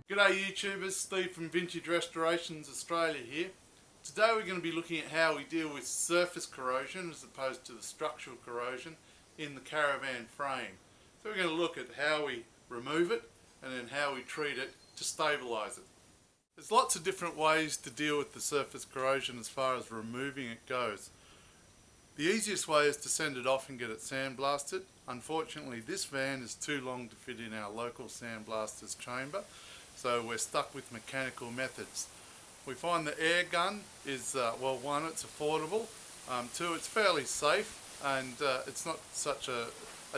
G'day YouTubers, Steve from Vintage Restorations Australia here. Today we're going to be looking at how we deal with surface corrosion as opposed to the structural corrosion in the caravan frame. So we're going to look at how we remove it and then how we treat it to stabilise it. There's lots of different ways to deal with the surface corrosion as far as removing it goes. The easiest way is to send it off and get it sandblasted. Unfortunately, this van is too long to fit in our local sandblaster's chamber, so we're stuck with mechanical methods. We find the air gun is, well, one, it's affordable, two, it's fairly safe, and it's not such a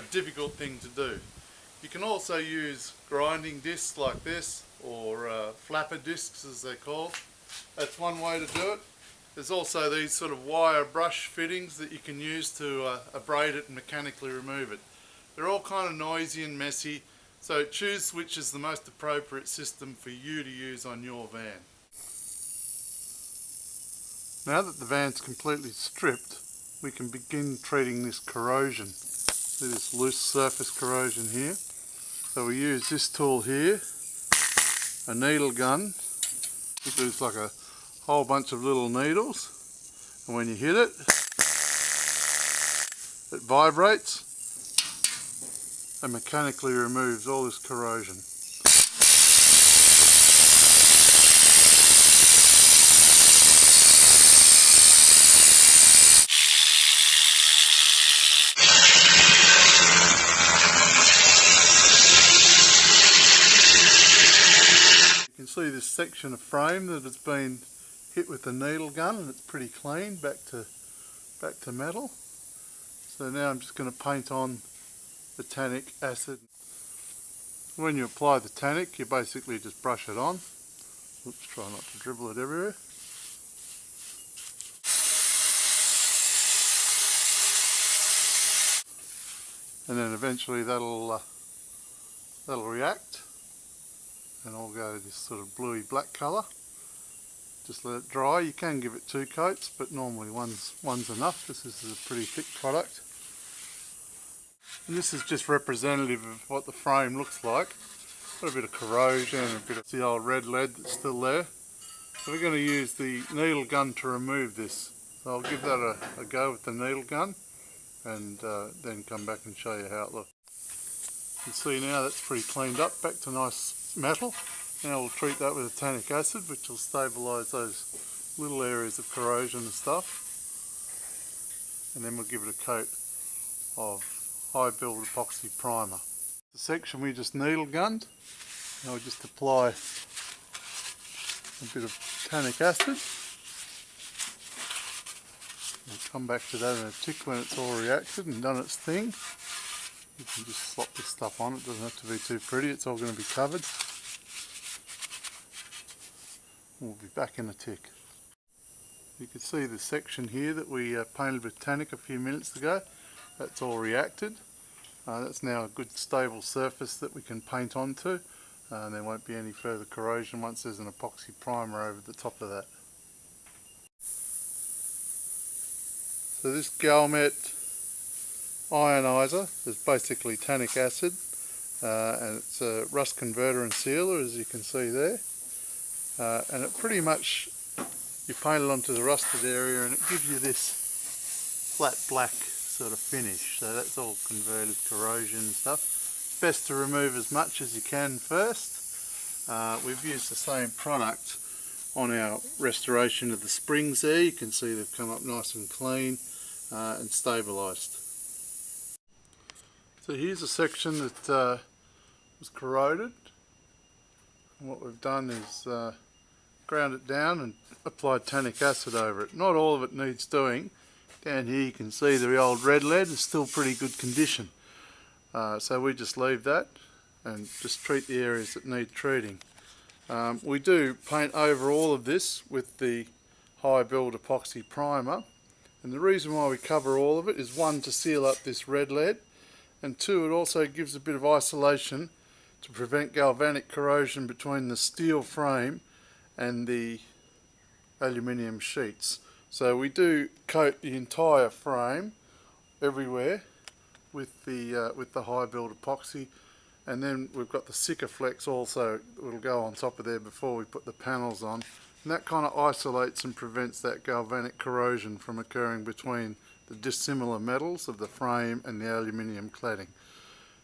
difficult thing to do. You can also use grinding discs like this, or flapper discs as they're called. That's one way to do it. There's also these sort of wire brush fittings that you can use to abrade it and mechanically remove it. They're all kind of noisy and messy, so choose which is the most appropriate system for you to use on your van. Now that the van's completely stripped, we can begin treating this corrosion. See this loose surface corrosion here. So we use this tool here, a needle gun. It's like a whole bunch of little needles, and when you hit it, it vibrates and mechanically removes all this corrosion. You can see this section of frame that has been hit with the needle gun, and it's pretty clean, back to metal. So now I'm just going to paint on the tannic acid. When you apply the tannic, you basically just brush it on. Oops, try not to dribble it everywhere. And then eventually that'll react and all go this sort of bluey black colour. Just let it dry. You can give it 2 coats, but normally one's enough. This is a pretty thick product. And this is just representative of what the frame looks like. Got a bit of corrosion and a bit of the old red lead that's still there. So we're going to use the needle gun to remove this. So I'll give that a go with the needle gun, and then come back and show you how it looks. You can see now that's pretty cleaned up, back to nice metal. Now we'll treat that with a tannic acid, which will stabilise those little areas of corrosion and stuff. And then we'll give it a coat of high build epoxy primer. The section we just needle gunned, now we just apply a bit of tannic acid. We'll come back to that in a tick when it's all reacted and done its thing. You can just slop this stuff on, it doesn't have to be too pretty, it's all going to be covered. We'll be back in a tick. You can see the section here that we painted with tannic a few minutes ago. That's all reacted. That's now a good stable surface that we can paint onto, and there won't be any further corrosion once there's an epoxy primer over the top of that. So this Galmet ionizer is basically tannic acid, and it's a rust converter and sealer, as you can see there. And it pretty much, you paint it onto the rusted area and it gives you this flat black sort of finish. So that's all converted corrosion and stuff. Best to remove as much as you can first. We've used the same product on our restoration of the springs there. You can see they've come up nice and clean and stabilised. So here's a section that was corroded. And what we've done is ground it down and applied tannic acid over it. Not all of it needs doing. Down here you can see the old red lead is still pretty good condition. So we just leave that and just treat the areas that need treating. We do paint over all of this with the high build epoxy primer, and the reason why we cover all of it is, one, to seal up this red lead, and two, it also gives a bit of isolation to prevent galvanic corrosion between the steel frame and the aluminium sheets. So we do coat the entire frame everywhere with the high build epoxy, and then we've got the Sikaflex also, it'll go on top of there before we put the panels on, and that kind of isolates and prevents that galvanic corrosion from occurring between the dissimilar metals of the frame and the aluminium cladding.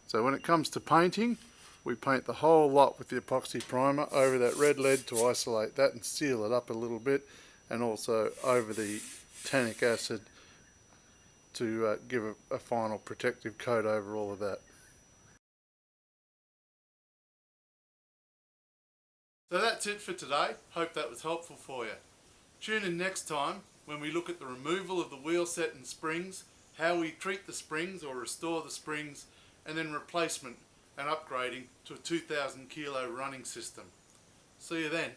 So when it comes to painting, we paint the whole lot with the epoxy primer over that red lead to isolate that and seal it up a little bit, and also over the tannic acid to give a final protective coat over all of that. So that's it for today. Hope that was helpful for you. Tune in next time when we look at the removal of the wheel set and springs, how we treat the springs or restore the springs, and then replacement and upgrading to a 2,000 kilo running system. See you then.